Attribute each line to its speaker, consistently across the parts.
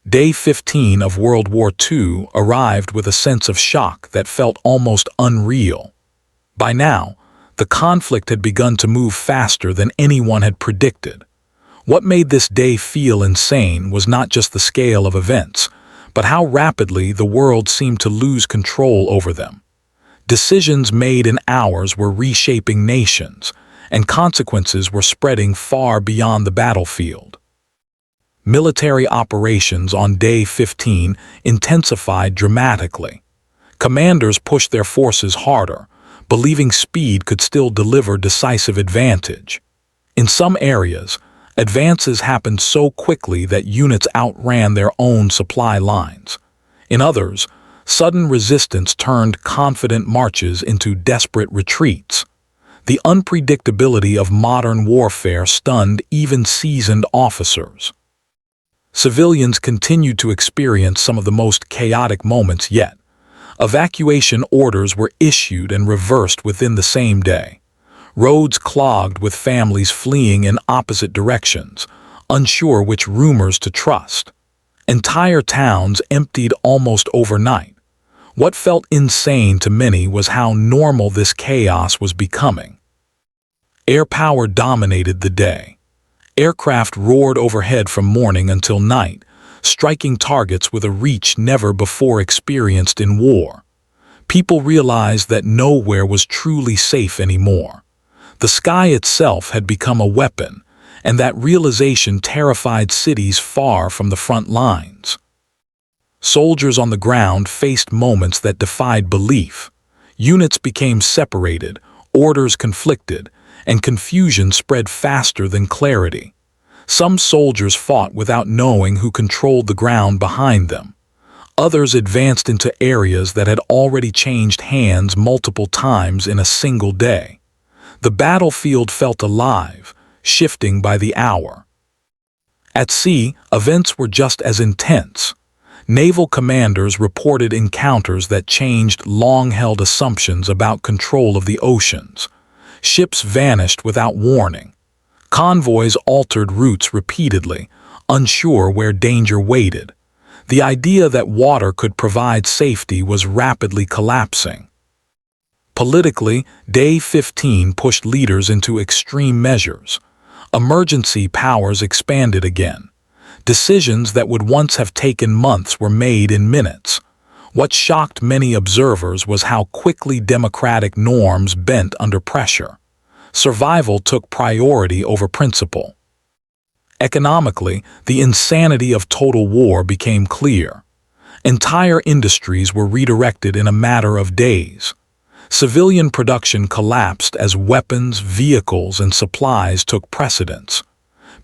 Speaker 1: Day 15 of World War II arrived with a sense of shock that felt almost unreal. By now, the conflict had begun to move faster than anyone had predicted. What made this day feel insane was not just the scale of events, but how rapidly the world seemed to lose control over them. Decisions made in hours were reshaping nations, and consequences were spreading far beyond the battlefield. Military operations on Day 15 intensified dramatically. Commanders pushed their forces harder, believing speed could still deliver decisive advantage. In some areas, advances happened so quickly that units outran their own supply lines. In others, sudden resistance turned confident marches into desperate retreats. The unpredictability of modern warfare stunned even seasoned officers. Civilians continued to experience some of the most chaotic moments yet. Evacuation orders were issued and reversed within the same day. Roads clogged with families fleeing in opposite directions, unsure which rumors to trust. Entire towns emptied almost overnight. What felt insane to many was how normal this chaos was becoming. Air power dominated the day. Aircraft roared overhead from morning until night, striking targets with a reach never before experienced in war. People realized that nowhere was truly safe anymore. The sky itself had become a weapon, and that realization terrified cities far from the front lines. Soldiers on the ground faced moments that defied belief. Units became separated, orders conflicted, and confusion spread faster than clarity. Some soldiers fought without knowing who controlled the ground behind them. Others advanced into areas that had already changed hands multiple times in a single day. The battlefield felt alive, shifting by the hour. At sea, events were just as intense. Naval commanders reported encounters that changed long-held assumptions about control of the oceans. Ships vanished without warning. Convoys altered routes repeatedly, unsure where danger waited. The idea that water could provide safety was rapidly collapsing. Politically, Day 15 pushed leaders into extreme measures. Emergency powers expanded again. Decisions that would once have taken months were made in minutes. What shocked many observers was how quickly democratic norms bent under pressure. Survival took priority over principle. Economically, the insanity of total war became clear. Entire industries were redirected in a matter of days. Civilian production collapsed as weapons, vehicles, and supplies took precedence.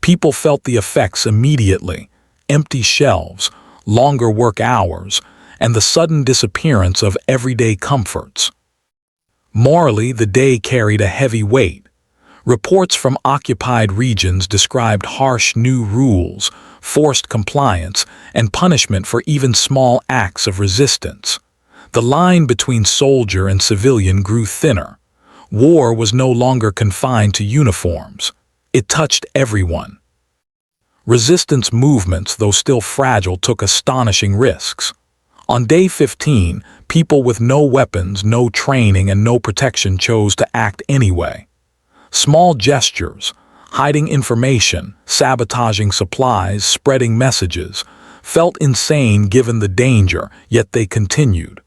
Speaker 1: People felt the effects immediately: empty shelves, longer work hours, and the sudden disappearance of everyday comforts. Morally, the day carried a heavy weight. Reports from occupied regions described harsh new rules, forced compliance, and punishment for even small acts of resistance. The line between soldier and civilian grew thinner. War was no longer confined to uniforms. It touched everyone. Resistance movements, though still fragile, took astonishing risks. On Day 15, people with no weapons, no training, and no protection chose to act anyway. Small gestures, hiding information, sabotaging supplies, spreading messages, felt insane given the danger, yet they continued.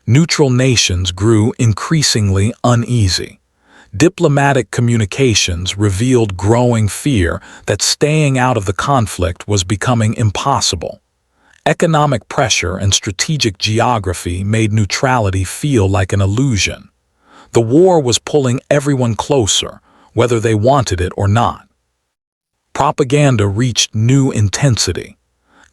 Speaker 1: Neutral nations grew increasingly uneasy. Diplomatic communications revealed growing fear that staying out of the conflict was becoming impossible. Economic pressure and strategic geography made neutrality feel like an illusion. The war was pulling everyone closer, whether they wanted it or not. Propaganda reached new intensity.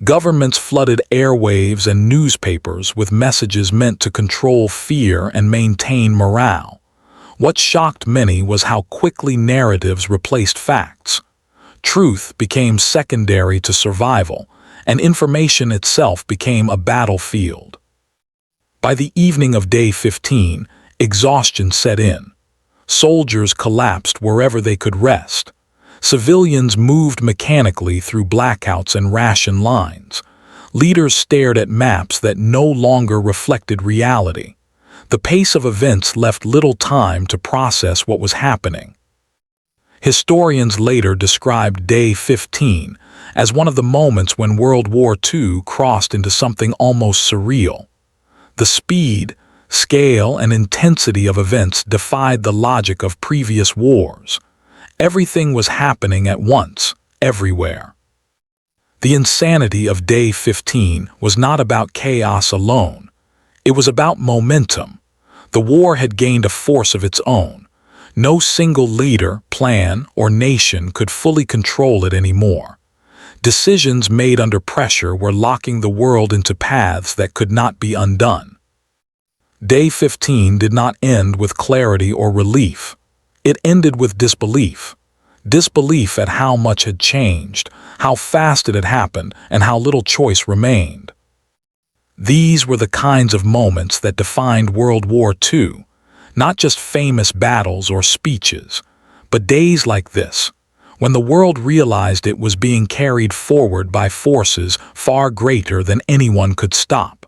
Speaker 1: Governments flooded airwaves and newspapers with messages meant to control fear and maintain morale. What shocked many was how quickly narratives replaced facts. Truth became secondary to survival, and information itself became a battlefield. By the evening of Day 15, exhaustion set in. Soldiers collapsed wherever they could rest. Civilians moved mechanically through blackouts and ration lines. Leaders stared at maps that no longer reflected reality. The pace of events left little time to process what was happening. Historians later described Day 15 as one of the moments when World War II crossed into something almost surreal. The speed, scale, and intensity of events defied the logic of previous wars. Everything was happening at once, everywhere. The insanity of Day 15 was not about chaos alone. It was about momentum. The war had gained a force of its own. No single leader, plan, or nation could fully control it anymore. Decisions made under pressure were locking the world into paths that could not be undone. Day 15 did not end with clarity or relief. It ended with disbelief. Disbelief at how much had changed, how fast it had happened, and how little choice remained. These were the kinds of moments that defined World War II, not just famous battles or speeches, but days like this, when the world realized it was being carried forward by forces far greater than anyone could stop.